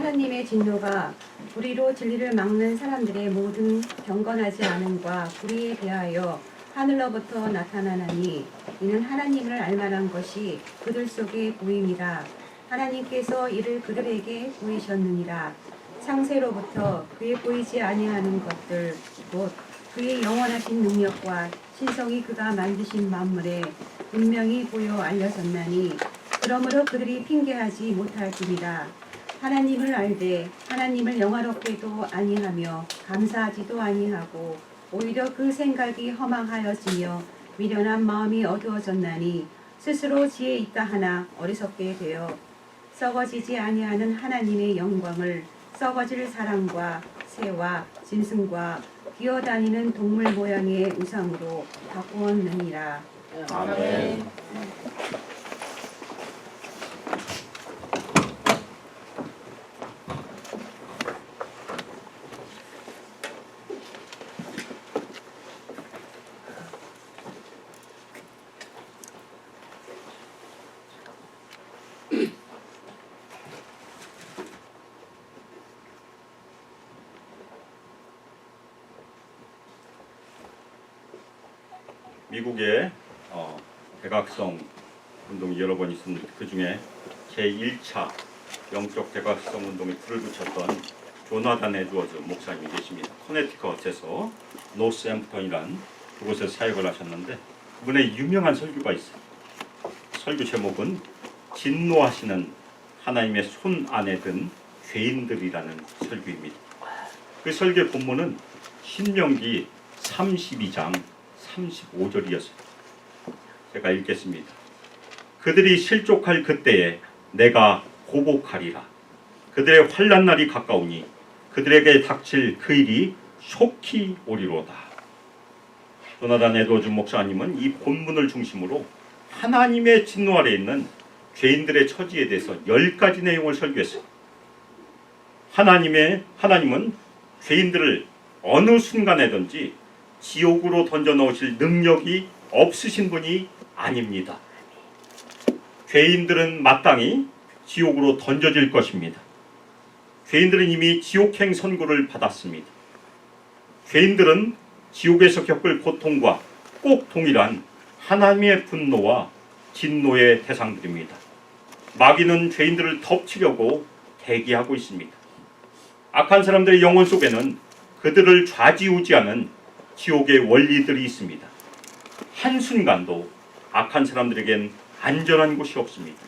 하나님의 진노가 불의로 진리를 막는 사람들의 모든 경건하지 않음과 불의에 대하여 하늘로부터 나타나나니 이는 하나님을 알만한 것이 그들 속에 보임이라. 하나님께서 이를 그들에게 보이셨느니라. 창세로부터 그의 보이지 아니하는 것들 곧 그의 영원하신 능력과 신성이 그가 만드신 만물에 분명히 보여 알려졌나니 그러므로 그들이 핑계하지 못할지니라. 하나님을 알되 하나님을 영화롭게도 아니하며 감사하지도 아니하고 오히려 그 생각이 허망하여지며 미련한 마음이 어두워졌나니 스스로 지혜 있다 하나 어리석게 되어 썩어지지 아니하는 하나님의 영광을 썩어질 사람과 새와 짐승과 기어다니는 동물 모양의 우상으로 바꾸었느니라. 아멘. 미국의 대각성 운동이 여러 번 있었는데 그 중에 제1차 영적 대각성 운동에 불을 붙였던 조나단 에드워즈 목사님이 계십니다. 커네티컷에서 노스햄프턴이란 그곳에서 사역을 하셨는데 그분의 유명한 설교가 있어요. 설교 제목은 진노하시는 하나님의 손 안에 든 죄인들이라는 설교입니다. 그 설교의 본문은 신명기 32장 35절이었어요. 제가 읽겠습니다. 그들이 실족할 그때에 내가 보복하리라. 그들의 환난 날이 가까우니 그들에게 닥칠 그 일이 속히 오리로다. 조나단 에드워즈 목사님은 이 본문을 중심으로 하나님의 진노 아래 있는 죄인들의 처지에 대해서 10가지 내용을 설교했어요. 하나님은 죄인들을 어느 순간에든지 지옥으로 던져 넣으실 능력이 없으신 분이 아닙니다. 죄인들은 마땅히 지옥으로 던져질 것입니다. 죄인들은 이미 지옥행 선고를 받았습니다. 죄인들은 지옥에서 겪을 고통과 꼭 동일한 하나님의 분노와 진노의 대상들입니다. 마귀는 죄인들을 덮치려고 대기하고 있습니다. 악한 사람들의 영혼 속에는 그들을 좌지우지하는 지옥의 원리들이 있습니다. 한순간도 악한 사람들에겐 안전한 곳이 없습니다.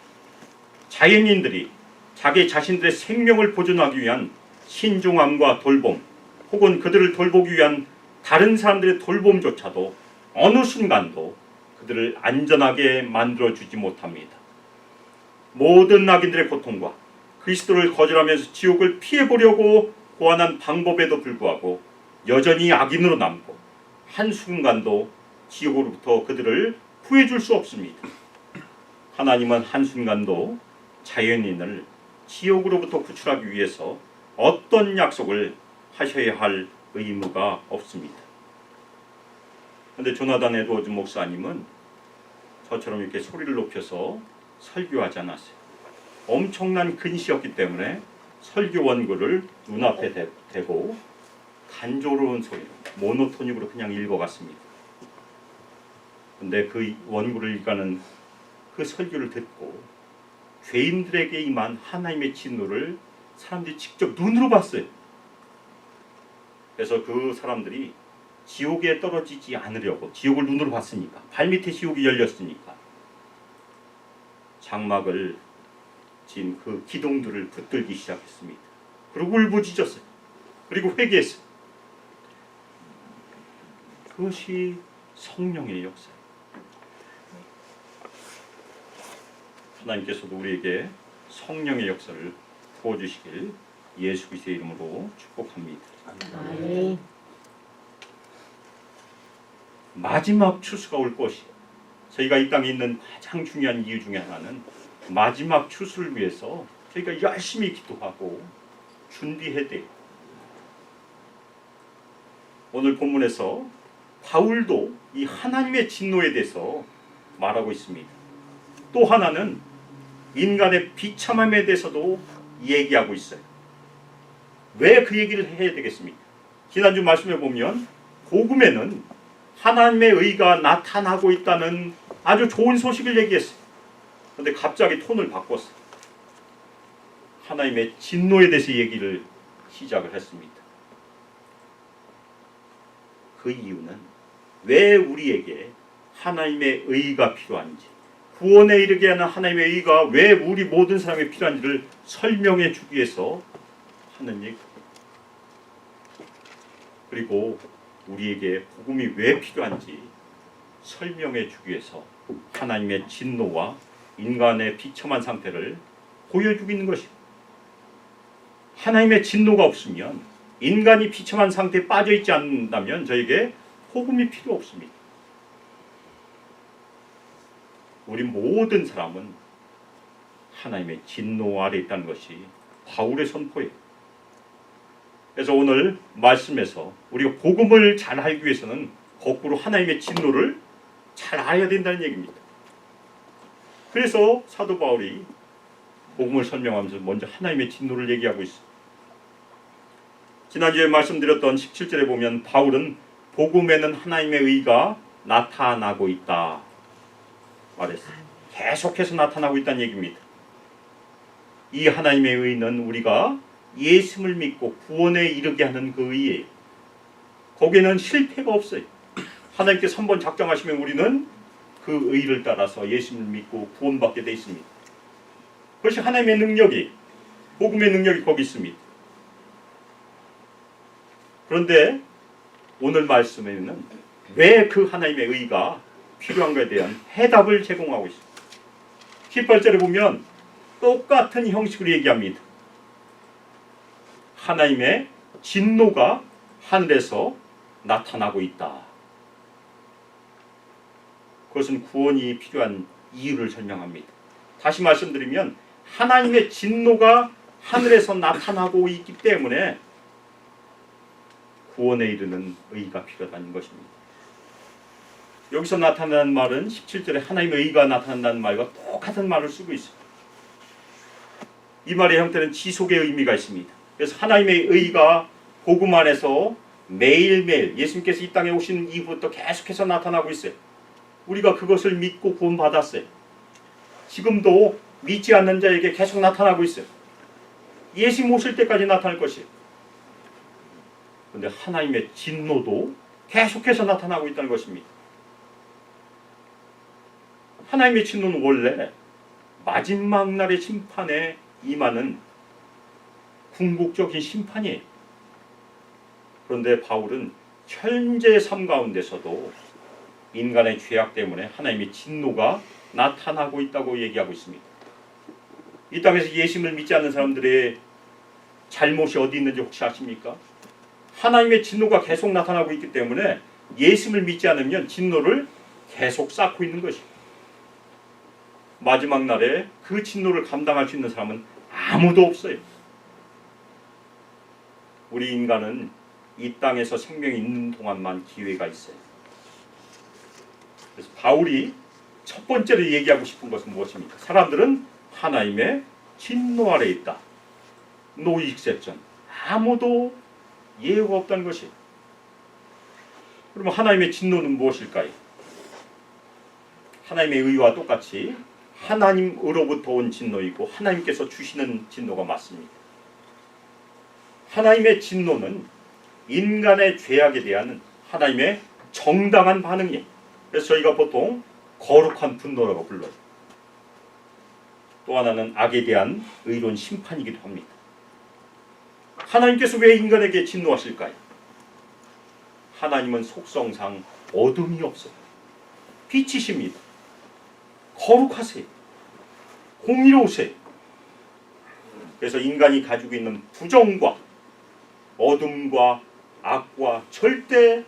자연인들이 자기 자신들의 생명을 보존하기 위한 신중함과 돌봄 혹은 그들을 돌보기 위한 다른 사람들의 돌봄조차도 어느 순간도 그들을 안전하게 만들어주지 못합니다. 모든 악인들의 고통과 그리스도를 거절하면서 지옥을 피해보려고 고안한 방법에도 불구하고 여전히 악인으로 남고 한순간도 지옥으로부터 그들을 구해줄 수 없습니다. 하나님은 한순간도 자연인을 지옥으로부터 구출하기 위해서 어떤 약속을 하셔야 할 의무가 없습니다. 그런데 조나단 에드워즈 목사님은 저처럼 이렇게 소리를 높여서 설교하지 않았어요. 엄청난 근시였기 때문에 설교 원고를 눈앞에 대고 간조로운 소리로 모노토닉으로 그냥 읽어갔습니다. 근데 그 원고를 읽어가는 그 설교를 듣고 죄인들에게 임한 하나님의 진노를 사람들이 직접 눈으로 봤어요. 그래서 그 사람들이 지옥에 떨어지지 않으려고 지옥을 눈으로 봤으니까 발밑에 지옥이 열렸으니까 장막을 진 그 기둥들을 붙들기 시작했습니다. 그리고 울부짖었어요. 그리고 회개했어요. 그것이 성령의 역사예요. 하나님께서도 우리에게 성령의 역사를 부어주시길 예수 그리스도의 이름으로 축복합니다. 아멘. 마지막 추수가 올 것이에요. 저희가 이 땅에 있는 가장 중요한 이유 중에 하나는 마지막 추수를 위해서 저희가 열심히 기도하고 준비해야 돼요. 오늘 본문에서 바울도 이 하나님의 진노에 대해서 말하고 있습니다. 또 하나는 인간의 비참함에 대해서도 얘기하고 있어요. 왜 그 얘기를 해야 되겠습니까? 지난주 말씀해 보면 복음에는 하나님의 의가 나타나고 있다는 아주 좋은 소식을 얘기했어요. 그런데 갑자기 톤을 바꿨어요. 하나님의 진노에 대해서 얘기를 시작을 했습니다. 그 이유는 왜 우리에게 하나님의 의가 필요한지, 구원에 이르게 하는 하나님의 의가 왜 우리 모든 사람에 필요한지를 설명해 주기 위해서 하는 얘기. 그리고 우리에게 복음이 왜 필요한지 설명해 주기 위해서 하나님의 진노와 인간의 비참한 상태를 보여주고 있는 것입니다. 하나님의 진노가 없으면, 인간이 비참한 상태에 빠져 있지 않는다면 저에게 복음이 필요 없습니다. 우리 모든 사람은 하나님의 진노 아래 있다는 것이 바울의 선포예요. 그래서 오늘 말씀에서 우리가 복음을 잘 알기 위해서는 거꾸로 하나님의 진노를 잘 알아야 된다는 얘기입니다. 그래서 사도 바울이 복음을 설명하면서 먼저 하나님의 진노를 얘기하고 있어요. 지난주에 말씀드렸던 17절에 보면 바울은 복음에는 하나님의 의가 나타나고 있다 말했어요. 계속해서 나타나고 있다는 얘기입니다. 이 하나님의 의는 우리가 예수를 믿고 구원에 이르게 하는 그 의예요. 거기에는 실패가 없어요. 하나님께서 한번 작정하시면 우리는 그 의를 따라서 예수를 믿고 구원받게 되어 있습니다. 그것이 하나님의 능력이, 복음의 능력이 거기 있습니다. 그런데 오늘 말씀에는 왜 그 하나님의 의가 필요한가에 대한 해답을 제공하고 있습니다. 18절에 보면 똑같은 형식으로 얘기합니다. 하나님의 진노가 하늘에서 나타나고 있다. 그것은 구원이 필요한 이유를 설명합니다. 다시 말씀드리면 하나님의 진노가 하늘에서 나타나고 있기 때문에 구원에 이르는 의가 필요하다는 것입니다. 여기서 나타나는 말은 17절에 하나님의 의가 나타난다는 말과 똑같은 말을 쓰고 있습니다. 이 말의 형태는 지속의 의미가 있습니다. 그래서 하나님의 의가 복음 안에서 매일매일 예수님께서 이 땅에 오신 이후부터 계속해서 나타나고 있어요. 우리가 그것을 믿고 구원받았어요. 지금도 믿지 않는 자에게 계속 나타나고 있어요. 예수님 오실 때까지 나타날 것이에요. 그런데 하나님의 진노도 계속해서 나타나고 있다는 것입니다. 하나님의 진노는 원래 마지막 날의 심판에 임하는 궁극적인 심판이에요. 그런데 바울은 현재 삶 가운데서도 인간의 죄악 때문에 하나님의 진노가 나타나고 있다고 얘기하고 있습니다. 이 땅에서 예수님을 믿지 않는 사람들의 잘못이 어디 있는지 혹시 아십니까? 하나님의 진노가 계속 나타나고 있기 때문에 예수님을 믿지 않으면 진노를 계속 쌓고 있는 것입니다. 마지막 날에 그 진노를 감당할 수 있는 사람은 아무도 없어요. 우리 인간은 이 땅에서 생명이 있는 동안만 기회가 있어요. 그래서 바울이 첫 번째로 얘기하고 싶은 것은 무엇입니까? 사람들은 하나님의 진노 아래 있다. No exception. 아무도 예외가 없다는 것이에요. 그러면 하나님의 진노는 무엇일까요? 하나님의 의와 똑같이 하나님으로부터 온 진노이고 하나님께서 주시는 진노가 맞습니다. 하나님의 진노는 인간의 죄악에 대한 하나님의 정당한 반응이에요. 그래서 저희가 보통 거룩한 분노라고 불러요. 또 하나는 악에 대한 의로운 심판이기도 합니다. 하나님께서 왜 인간에게 진노하실까요? 하나님은 속성상 어둠이 없어요. 빛이십니다. 거룩하세요. 공의로우세요. 그래서 인간이 가지고 있는 부정과 어둠과 악과 절대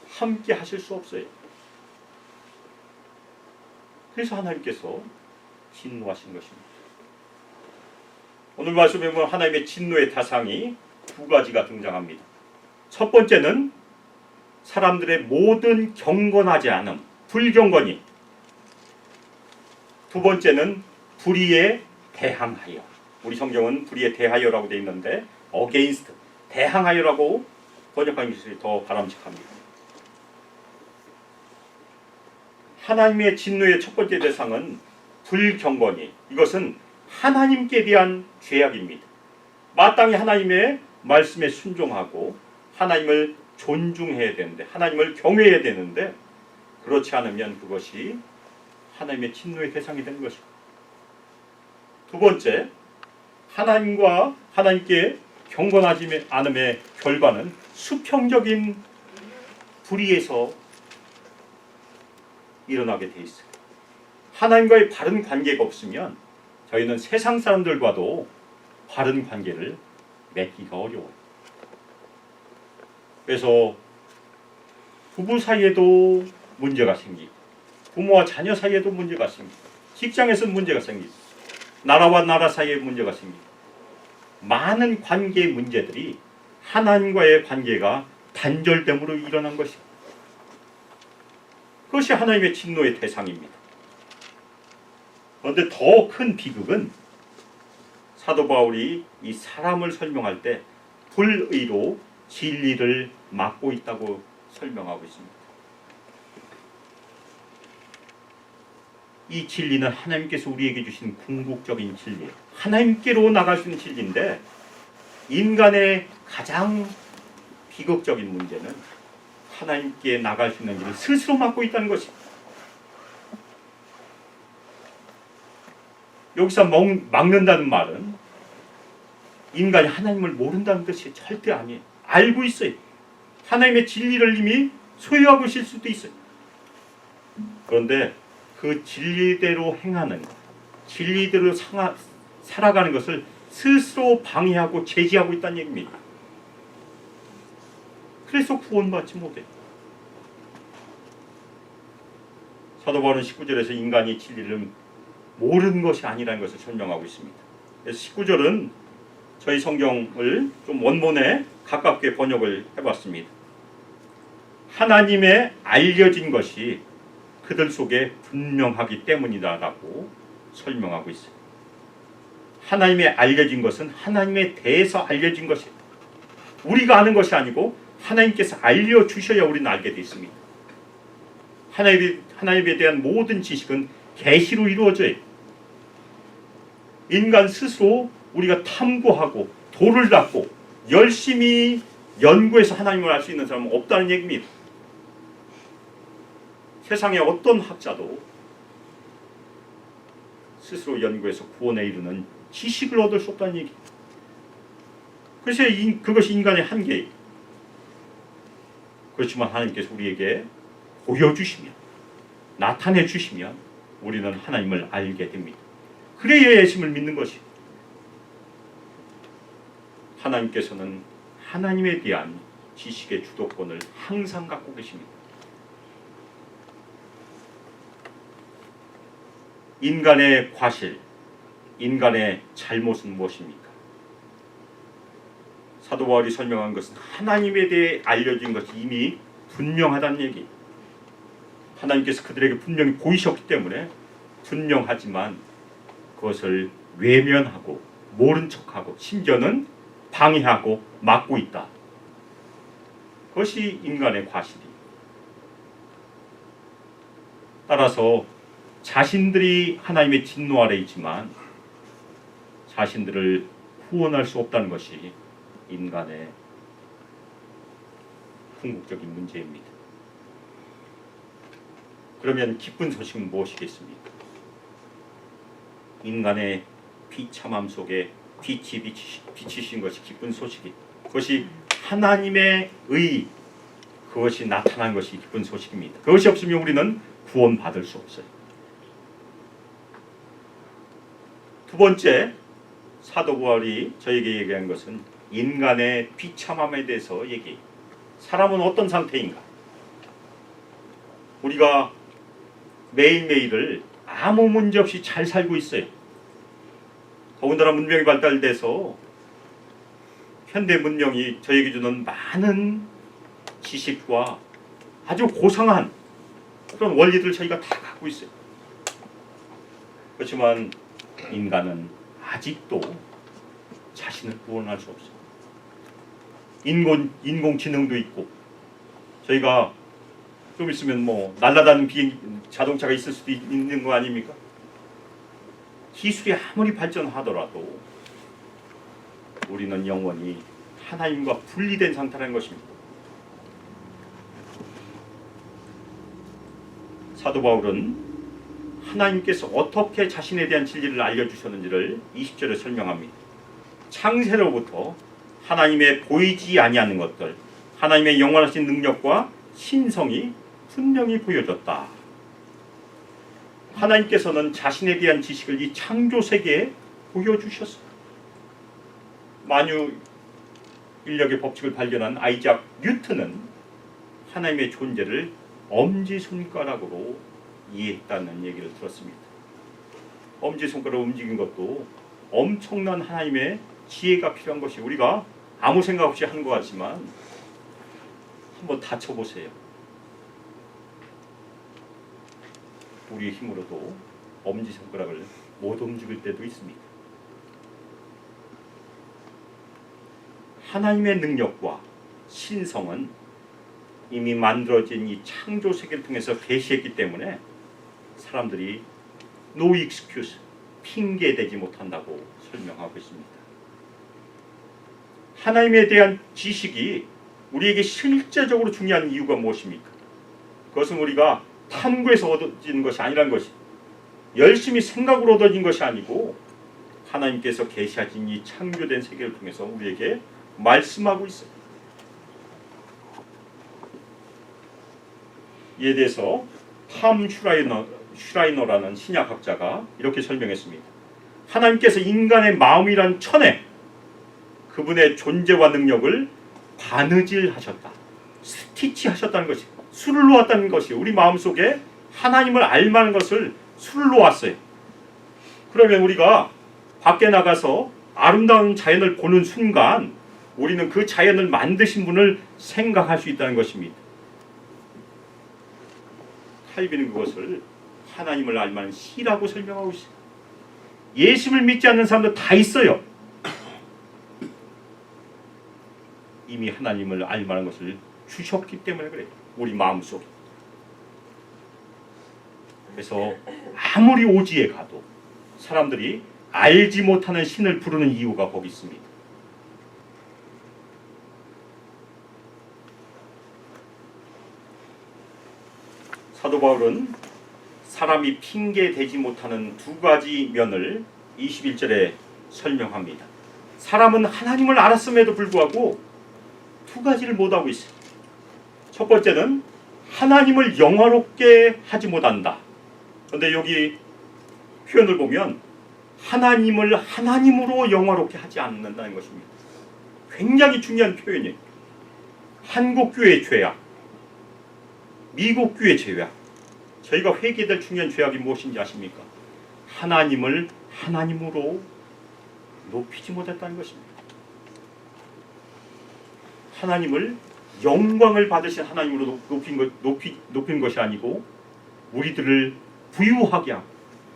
함께 하실 수 없어요. 그래서 하나님께서 진노하신 것입니다. 오늘 말씀에 보면 하나님의 진노의 대상이 두 가지가 등장합니다. 첫 번째는 사람들의 모든 경건하지 않음, 불경건이. 두 번째는 불의에 대항하여. 우리 성경은 불의에 대하여라고 되어 있는데 against, 대항하여라고 번역한 것이 더 바람직합니다. 하나님의 진노의 첫 번째 대상은 불경건이, 이것은 하나님께 대한 죄악입니다. 마땅히 하나님의 말씀에 순종하고 하나님을 존중해야 되는데, 하나님을 경외해야 되는데, 그렇지 않으면 그것이 하나님의 진노의 대상이 되는 것입니다. 두 번째, 하나님과 하나님께 경건하지 않음의 결과는 수평적인 불의에서 일어나게 돼 있어요. 하나님과의 바른 관계가 없으면 저희는 세상 사람들과도 바른 관계를 맺기가 어려워요. 그래서 부부 사이에도 문제가 생기고, 부모와 자녀 사이에도 문제가 생기고, 직장에서 문제가 생기고, 나라와 나라 사이에 문제가 생기고, 많은 관계의 문제들이 하나님과의 관계가 단절됨으로 일어난 것입니다. 그것이 하나님의 진노의 대상입니다. 그런데 더 큰 비극은 사도 바울이 이 사람을 설명할 때 불의로 진리를 막고 있다고 설명하고 있습니다. 이 진리는 하나님께서 우리에게 주신 궁극적인 진리예요. 하나님께로 나갈 수 있는 진리인데, 인간의 가장 비극적인 문제는 하나님께 나갈 수 있는 길을 스스로 막고 있다는 것입니다. 여기서 막는다는 말은 인간이 하나님을 모른다는 뜻이 절대 아니에요. 알고 있어요. 하나님의 진리를 이미 소유하고 있을 수도 있어요. 그런데 그 진리대로 행하는, 진리대로 살아가는 것을 스스로 방해하고 제지하고 있다는 얘기입니다. 그래서 구원받지 못해요. 사도 바울은 19절에서 인간이 진리를 모르는 것이 아니라는 것을 설명하고 있습니다. 그래서 19절은 저희 성경을 좀 원본에 가깝게 번역을 해봤습니다. 하나님의 알려진 것이 그들 속에 분명하기 때문이다라고 설명하고 있어요. 하나님의 알려진 것은 하나님에 대해서 알려진 것이에요. 우리가 아는 것이 아니고 하나님께서 알려주셔야 우리는 알게 되어 있습니다. 하나님에 대한 모든 지식은 계시로 이루어져요. 인간 스스로 우리가 탐구하고 돌을 닦고 열심히 연구해서 하나님을 알 수 있는 사람은 없다는 얘기입니다. 세상의 어떤 학자도 스스로 연구해서 구원에 이르는 지식을 얻을 수 없다는 얘기입니다. 그래서 그것이 인간의 한계예요. 그렇지만 하나님께서 우리에게 보여주시면, 나타내 주시면 우리는 하나님을 알게 됩니다. 그래야 예수님을 믿는 것이. 하나님께서는 하나님에 대한 지식의 주도권을 항상 갖고 계십니다. 인간의 과실, 인간의 잘못은 무엇입니까? 사도 바울이 설명한 것은 하나님에 대해 알려진 것이 이미 분명하다는 얘기. 하나님께서 그들에게 분명히 보이셨기 때문에 분명하지만 그것을 외면하고 모른 척하고 심지어는 방해하고 막고 있다. 그것이 인간의 과실이에요. 따라서 자신들이 하나님의 진노 아래 있지만 자신들을 후원할 수 없다는 것이 인간의 궁극적인 문제입니다. 그러면 기쁜 소식은 무엇이겠습니까? 인간의 비참함 속에 빛이 비치신 것이 기쁜 소식이, 그것이 하나님의 의, 그것이 나타난 것이 기쁜 소식입니다. 그것이 없으면 우리는 구원받을 수 없어요. 두 번째, 사도 바울이 저에게 얘기한 것은 인간의 비참함에 대해서 얘기해요. 사람은 어떤 상태인가? 우리가 매일매일을 아무 문제 없이 잘 살고 있어요. 더군다나 문명이 발달돼서 현대 문명이 저에게 주는 많은 지식과 아주 고상한 그런 원리들을 저희가 다 갖고 있어요. 그렇지만 인간은 아직도 자신을 구원할 수 없어요. 인공지능도 있고 저희가 좀 있으면 뭐 날아다니는 자동차가 있을 수도 있는 거 아닙니까? 기술이 아무리 발전하더라도 우리는 영원히 하나님과 분리된 상태라는 것입니다. 사도 바울은 하나님께서 어떻게 자신에 대한 진리를 알려주셨는지를 20절에 설명합니다. 창세로부터 하나님의 보이지 아니하는 것들, 하나님의 영원하신 능력과 신성이 분명히 보여졌다. 하나님께서는 자신에 대한 지식을 이 창조 세계에 보여주셨어요. 만유 인력의 법칙을 발견한 아이작 뉴턴은 하나님의 존재를 엄지손가락으로 이해했다는 얘기를 들었습니다. 엄지손가락을 움직인 것도 엄청난 하나님의 지혜가 필요한 것이 우리가 아무 생각 없이 하는 것 같지만 한번 다쳐보세요. 우리의 힘으로도 엄지손가락을 못 움직일 때도 있습니다. 하나님의 능력과 신성은 이미 만들어진 이 창조 세계를 통해서 계시했기 때문에 사람들이 no excuse, 핑계대지 못한다고 설명하고 있습니다. 하나님에 대한 지식이 우리에게 실제적으로 중요한 이유가 무엇입니까? 그것은 우리가 탐구해서 얻어지는 것이 아니라는 것이, 열심히 생각으로 얻어진 것이 아니고 하나님께서 계시하신 이 창조된 세계를 통해서 우리에게 말씀하고 있어요. 이에 대해서 탐 슈라이너라는 신약학자가 이렇게 설명했습니다. 하나님께서 인간의 마음이란 천에 그분의 존재와 능력을 바느질하셨다. 스티치하셨다는 것이, 술을 놓았다는 것이, 우리 마음속에 하나님을 알만한 것을 술을 놓았어요. 그러면 우리가 밖에 나가서 아름다운 자연을 보는 순간 우리는 그 자연을 만드신 분을 생각할 수 있다는 것입니다. 칼빈은 그것을 하나님을 알만한 시라고 설명하고 있어요. 예수를 믿지 않는 사람들 다 있어요. 이미 하나님을 알만한 것을 주셨기 때문에 그래요. 우리 마음속에. 그래서 아무리 오지에 가도 사람들이 알지 못하는 신을 부르는 이유가 거기 있습니다. 사도 바울은 사람이 핑계대지 못하는 두 가지 면을 21절에 설명합니다. 사람은 하나님을 알았음에도 불구하고 두 가지를 못하고 있어요. 첫 번째는 하나님을 영화롭게 하지 못한다. 그런데 여기 표현을 보면 하나님을 하나님으로 영화롭게 하지 않는다는 것입니다. 굉장히 중요한 표현이에요. 한국 교회의 죄악, 미국 교회의 죄악. 저희가 회개될 중요한 죄악이 무엇인지 아십니까? 하나님을 하나님으로 높이지 못했다는 것입니다. 하나님을 영광을 받으신 하나님으로 높인 것이 아니고 우리들을 부유하게 하고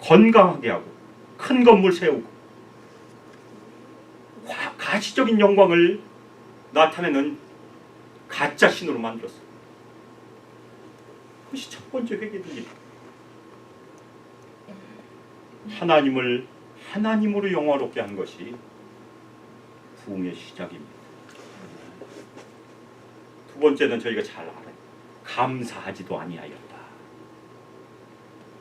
건강하게 하고 큰 건물 세우고 가시적인 영광을 나타내는 가짜 신으로 만들었어요. 그것이 첫 번째 회개입니다. 하나님을 하나님으로 영화롭게 한 것이 부흥의 시작입니다. 두 번째는 저희가 잘 알아요. 감사하지도 아니하였다.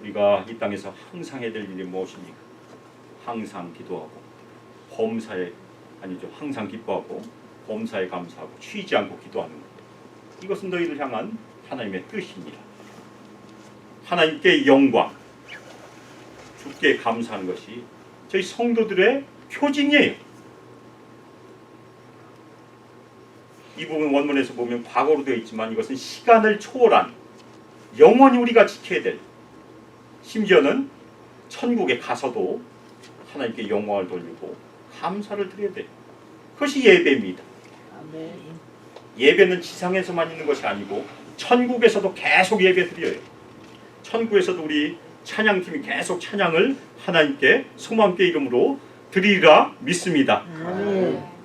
우리가 이 땅에서 항상 해야 될 일이 무엇입니까? 항상 기도하고 범사에 항상 기뻐하고 범사에 감사하고 쉬지 않고 기도하는 것. 이것은 너희를 향한 하나님의 뜻이니라. 하나님께 영광, 주께 감사하는 것이 저희 성도들의 표징이에요. 이 부분 원문에서 보면 과거로 되어 있지만 이것은 시간을 초월한 영원히 우리가 지켜야 될, 심지어는 천국에 가서도 하나님께 영광을 돌리고 감사를 드려야 돼요. 그것이 예배입니다. 아멘. 예배는 지상에서만 있는 것이 아니고 천국에서도 계속 예배 드려요. 천국에서도 우리 찬양팀이 계속 찬양을 하나님께 소망께 이름으로 드리리라 믿습니다. 아멘.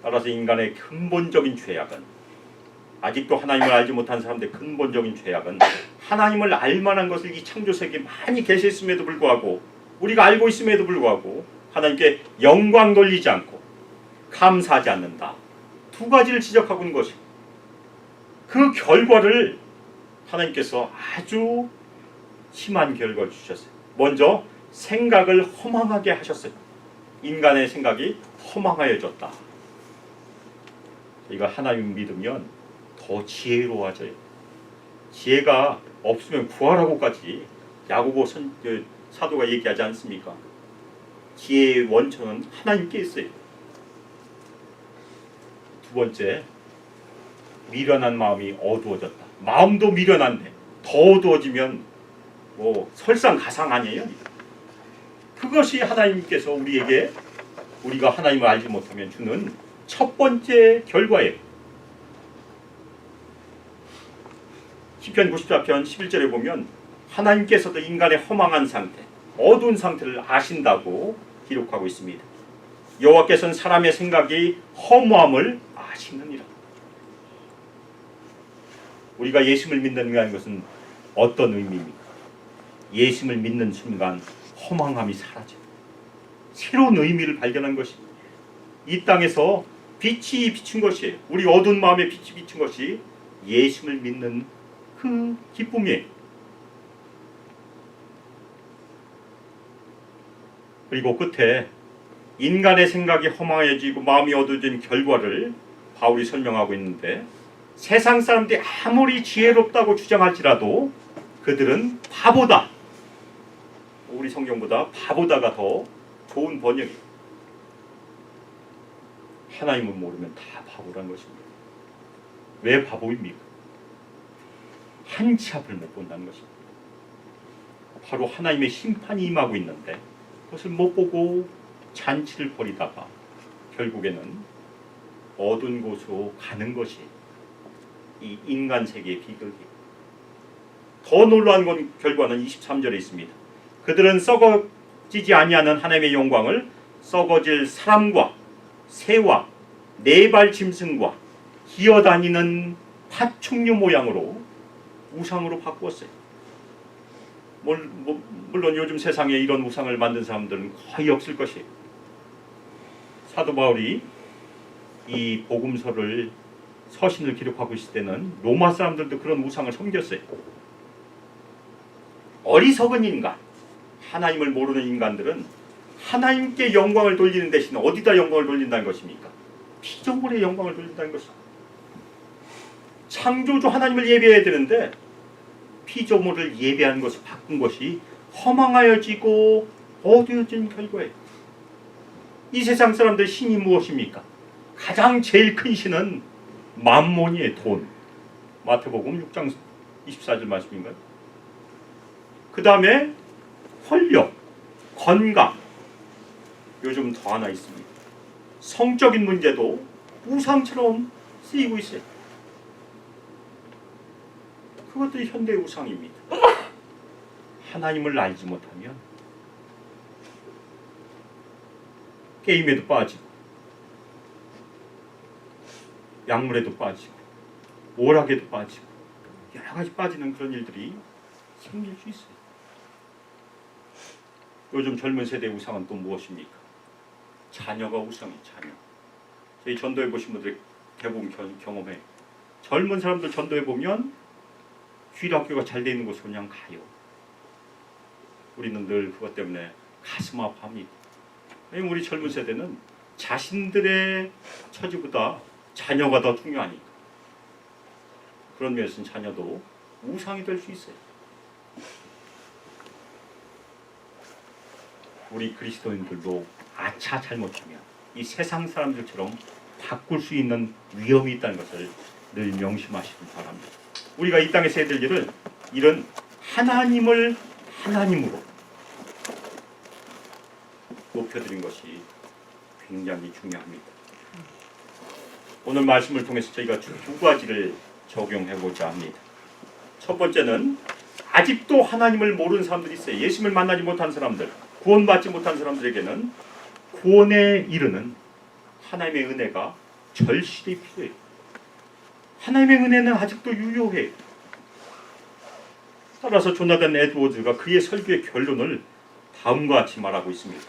따라서 인간의 근본적인 죄악은, 아직도 하나님을 알지 못한 사람들의 근본적인 죄악은, 하나님을 알만한 것을 이 창조세계에 많이 계셨음에도 불구하고, 우리가 알고 있음에도 불구하고 하나님께 영광 돌리지 않고 감사하지 않는다. 두 가지를 지적하고 있는 것이, 그 결과를 하나님께서 아주 심한 결과를 주셨어요. 먼저 생각을 허망하게 하셨어요. 인간의 생각이 허망하여졌다. 이거 하나님 믿으면 더 지혜로워져요. 지혜가 없으면 구하라고까지 야고보 사도가 얘기하지 않습니까? 지혜의 원천은 하나님께 있어요. 두 번째, 미련한 마음이 어두워졌다. 마음도 미련한데 더 어두워지면 뭐 설상가상 아니에요? 그것이 하나님께서 우리에게, 우리가 하나님을 알지 못하면 주는 첫 번째 결과예요. 시편 94편 11절에 보면 하나님께서도 인간의 허망한 상태, 어두운 상태를 아신다고 기록하고 있습니다. 여호와께서는 사람의 생각이 허무함을 아시느니라. 우리가 예수를 믿는 것은 어떤 의미입니까? 예수를 믿는 순간 허망함이 사라져요. 새로운 의미를 발견한 것이, 이 땅에서 빛이 비친 것이에요. 우리 어두운 마음에 빛이 비친 것이 예수를 믿는 그 기쁨이에요. 그리고 끝에 인간의 생각이 허망해지고 마음이 어두워진 결과를 바울이 설명하고 있는데, 세상 사람들이 아무리 지혜롭다고 주장할지라도 그들은 바보다. 우리 성경보다 바보다가 더 좋은 번역이에요. 하나님을 모르면 다 바보란 것입니다. 왜 바보입니까? 한 치 앞을 못 본다는 것입니다. 바로 하나님의 심판이 임하고 있는데 그것을 못 보고 잔치를 벌이다가 결국에는 어두운 곳으로 가는 것이 이 인간 세계의 비극이에요. 더 놀라운 건 결과는 23절에 있습니다. 그들은 썩어지지 아니하는 하나님의 영광을 썩어질 사람과 새와 네발 짐승과 기어다니는 파충류 모양으로 우상으로 바꾸었어요. 물론 요즘 세상에 이런 우상을 만든 사람들은 거의 없을 것이에요. 사도 바울이 이 복음서를, 서신을 기록하고 있을 때는 로마 사람들도 그런 우상을 섬겼어요. 어리석은 인간, 하나님을 모르는 인간들은 하나님께 영광을 돌리는 대신 어디다 영광을 돌린다는 것입니까? 피조물의 영광을 돌린다는 것입니다. 창조주 하나님을 예배해야 되는데 피조물을 예배하는 것을 바꾼 것이 허망하여지고 어두워진 결과예요. 이 세상 사람들의 신이 무엇입니까? 가장 제일 큰 신은 만몬이에요. 돈. 마태복음 6장 24절 말씀인가요? 그 다음에 권력, 건강, 요즘 더 하나 있습니다. 성적인 문제도 우상처럼 쓰이고 있어요. 그것들이 현대의 우상입니다. 하나님을 알지 못하면 게임에도 빠지고 약물에도 빠지고 오락에도 빠지고 여러 가지 빠지는 그런 일들이 생길 수 있어요. 요즘 젊은 세대의 우상은 또 무엇입니까? 자녀가 우상이에요. 자녀. 저희 전도해 보신 분들이 대부분 경험해요. 젊은 사람들 전도해 보면 주일학교가 잘 돼 있는 곳으로 그냥 가요. 우리는 늘 그것 때문에 가슴 아파합니다. 왜냐면 우리 젊은 세대는 자신들의 처지보다 자녀가 더 중요하니까. 그런 면에서는 자녀도 우상이 될 수 있어요. 우리 그리스도인들도 아차 잘못하면 이 세상 사람들처럼 바꿀 수 있는 위험이 있다는 것을 늘 명심하시기 바랍니다. 우리가 이 땅에서 해야 될 일은 이런 하나님을 하나님으로 높여드린 것이 굉장히 중요합니다. 오늘 말씀을 통해서 저희가 두 가지를 적용해보자 합니다. 첫 번째는 아직도 하나님을 모르는 사람들이 있어요. 예수님을 만나지 못한 사람들, 구원받지 못한 사람들에게는 구원에 이르는 하나님의 은혜가 절실히 필요해요. 하나님의 은혜는 아직도 유효해요. 따라서 조나단 에드워즈가 그의 설교의 결론을 다음과 같이 말하고 있습니다.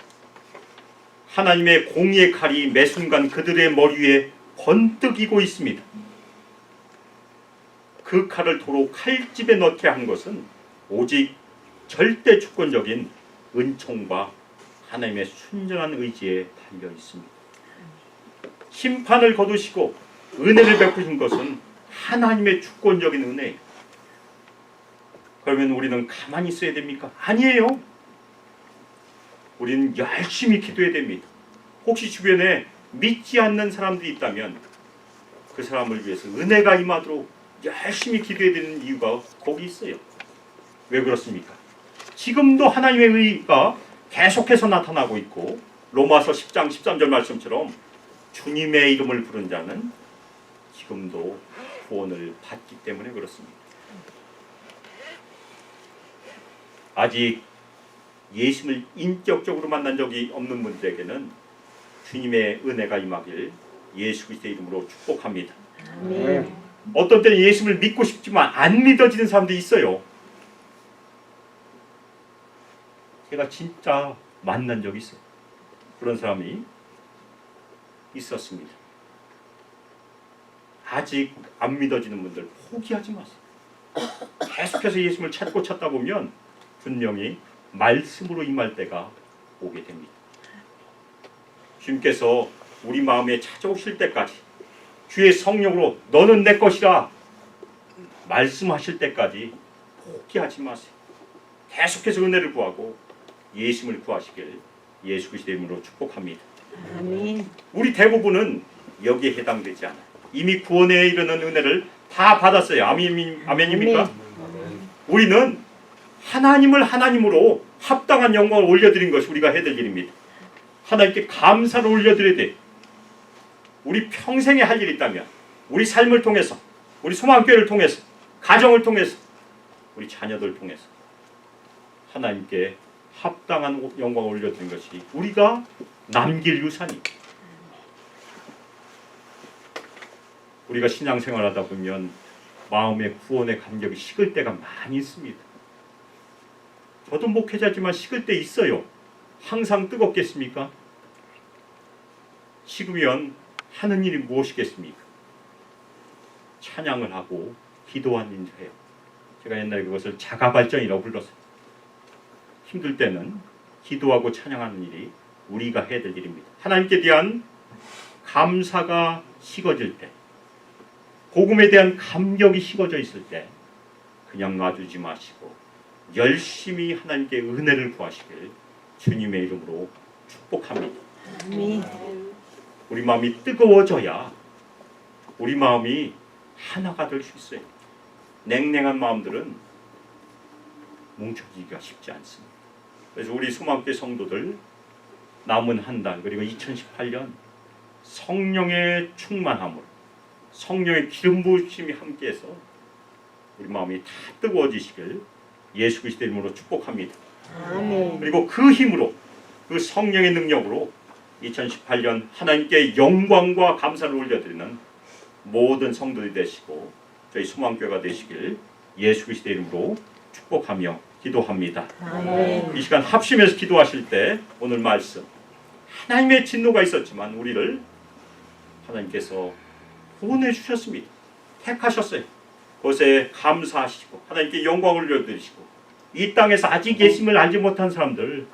하나님의 공의의 칼이 매 순간 그들의 머리 위에 번뜩이고 있습니다. 그 칼을 도로 칼집에 넣게 한 것은 오직 절대 주권적인 은총과 하나님의 순전한 의지에 달려 있습니다. 심판을 거두시고 은혜를 베푸신 것은 하나님의 주권적인 은혜예요. 그러면 우리는 가만히 있어야 됩니까? 아니에요. 우리는 열심히 기도해야 됩니다. 혹시 주변에 믿지 않는 사람들이 있다면 그 사람을 위해서 은혜가 임하도록 열심히 기도해야 되는 이유가 거기 있어요. 왜 그렇습니까? 지금도 하나님의 의가 계속해서 나타나고 있고 로마서 10장 13절 말씀처럼 주님의 이름을 부른 자는 지금도 구원을 받기 때문에 그렇습니다. 아직 예수를 인격적으로 만난 적이 없는 분들에게는 주님의 은혜가 임하길 예수 그리스도의 이름으로 축복합니다. 아멘. 어떤 때는 예수를 믿고 싶지만 안 믿어지는 사람들이 있어요. 제가 진짜 만난 적이 있어요. 그런 사람이 있었습니다. 아직 안 믿어지는 분들 포기하지 마세요. 계속해서 예수를 찾고 찾다 보면 분명히 말씀으로 임할 때가 오게 됩니다. 주님께서 우리 마음에 찾아오실 때까지 주의 성령으로 너는 내 것이라 말씀하실 때까지 포기하지 마세요. 계속해서 은혜를 구하고 예수를 구하시길 예수 그리스도의 이름으로 축복합니다. 아멘. 우리 대부분은 여기에 해당되지 않아요. 이미 구원에 이르는 은혜를 다 받았어요. 아멘입니까? 우리는 하나님을 하나님으로 합당한 영광을 올려드린 것이 우리가 해야 될 일입니다. 하나님께 감사를 올려드려야 돼. 우리 평생에 할 일이 있다면 우리 삶을 통해서, 우리 소망교회를 통해서, 가정을 통해서, 우리 자녀들 통해서 하나님께 합당한 영광을 올려드린 것이 우리가 남길 유산이. 우리가 신앙생활하다 보면 마음의 구원의 감격이 식을 때가 많이 있습니다. 저도 목회자지만 식을 때 있어요. 항상 뜨겁겠습니까? 식으면 하는 일이 무엇이겠습니까? 찬양을 하고 기도하는 일이에요. 제가 옛날에 그것을 자가발전이라고 불렀어요. 힘들 때는 기도하고 찬양하는 일이 우리가 해야 될 일입니다. 하나님께 대한 감사가 식어질 때, 복음에 대한 감격이 식어져 있을 때 그냥 놔두지 마시고 열심히 하나님께 은혜를 구하시길 주님의 이름으로 축복합니다. 아멘. 우리 마음이 뜨거워져야 우리 마음이 하나가 될 수 있어요. 냉랭한 마음들은 뭉쳐지기가 쉽지 않습니다. 그래서 우리 소망교회 성도들 남은 한 달 그리고 2018년 성령의 충만함으로 성령의 기름 부으심이 함께해서 우리 마음이 다 뜨거워지시길 예수 그리스도의 이름으로 축복합니다. 아멘. 그리고 그 힘으로 그 성령의 능력으로 2018년 하나님께 영광과 감사를 올려드리는 모든 성도들이 되시고 저희 소망교회가 되시길 예수 그리스도의 이름으로 축복하며 기도합니다. 아멘. 이 시간 합심해서 기도하실 때 오늘 말씀 하나님의 진노가 있었지만 우리를 하나님께서 구원해 주셨습니다. 택하셨어요. 그것에 감사하시고 하나님께 영광을 올려드리시고 이 땅에서 아직 예수님을 알지 못한 사람들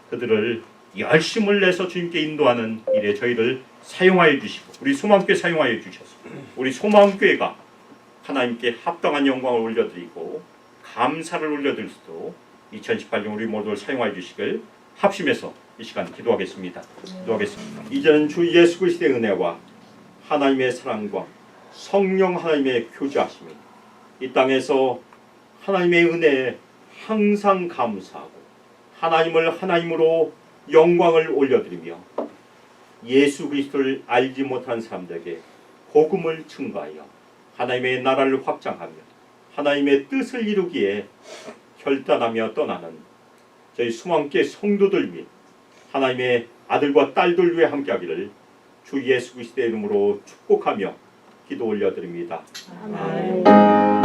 그들을 열심을 내서 주님께 인도하는 일에 저희를 사용하여 주시고 우리 소망교회 사용하여 주셔서 우리 소망교회가 하나님께 합당한 영광을 올려드리고 감사를 올려드릴 수도 2018년 우리 모두를 사용하여 주시길 합심해서 이 시간 기도하겠습니다. 기도하겠습니다. 이제는 주 예수 그리스도의 은혜와 하나님의 사랑과 성령 하나님의 교제하심이 이 땅에서 하나님의 은혜에 항상 감사하고 하나님을 하나님으로 영광을 올려드리며 예수 그리스도를 알지 못한 사람들에게 복음을 증거하여 하나님의 나라를 확장하며 하나님의 뜻을 이루기에 결단하며 떠나는 저희 소망교회 성도들 및 하나님의 아들과 딸들 위해 함께하기를 주 예수 그리스도의 이름으로 축복하며 기도 올려드립니다. 아멘.